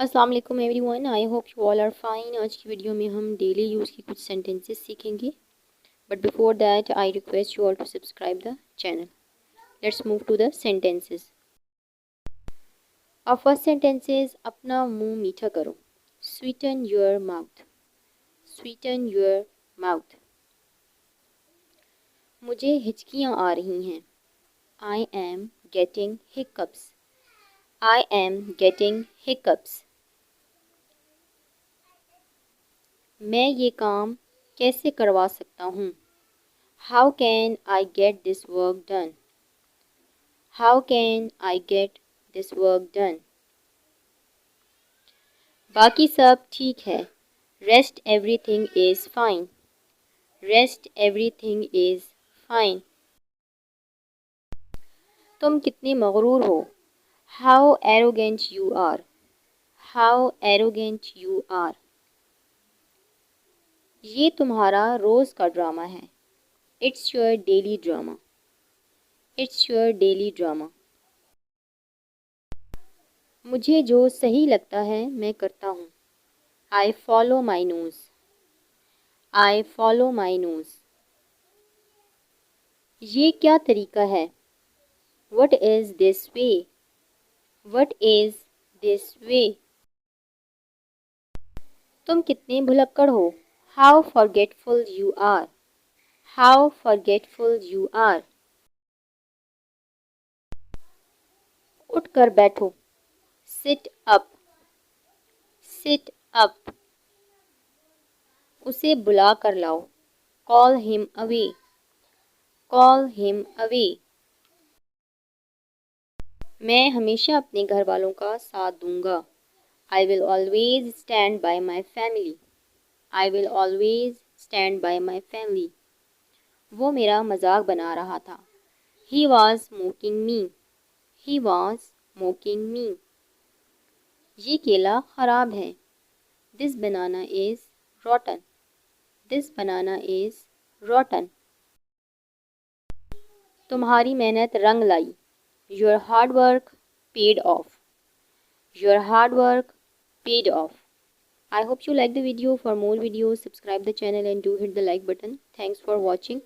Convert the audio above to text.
अस्सलाम वालेकुम everyone, I hope you all are fine. आज की वीडियो में हम डेली यूज़ की कुछ सेंटेंसेस सीखेंगे, but before that I request you all to subscribe the channel. Let's move to the sentences. Our first sentence is अपना मुंह मीठा करो। Sweeten your mouth. Sweeten your mouth. मुझे हिचकियाँ आ रही हैं। I am getting hiccups. I am getting hiccups. मैं ये काम कैसे करवा सकता हूँ? How can I get this work done? How can I get this work done? बाकी सब ठीक है। Rest everything is fine. Rest everything is fine. तुम कितने मगरूर हो। How arrogant you are. How arrogant you are. ये तुम्हारा रोज़ का ड्रामा है। It's your daily drama. It's your daily drama. मुझे जो सही लगता है मैं करता हूँ। I follow my nose. I follow my nose. ये क्या तरीका है? What is this way? What is this way? तुम कितने भुलक्कड़ हो। How forgetful you are. How forgetful you are. उठ कर बैठो। Sit up. Sit up. उसे बुला कर लाओ। Call him away. Call him away. मैं हमेशा अपने घर वालों का साथ दूंगा। I will always stand by my family. I will always stand by my family. वो मेरा मजाक बना रहा था। He was mocking me. He was mocking me. ये केला ख़राब है। This banana is rotten. This banana is रॉटन। तुम्हारी मेहनत रंग लाई। Your hard work paid off. Your hard work paid off. I hope you like the video. For more videos, subscribe the channel and do hit the like button. Thanks for watching.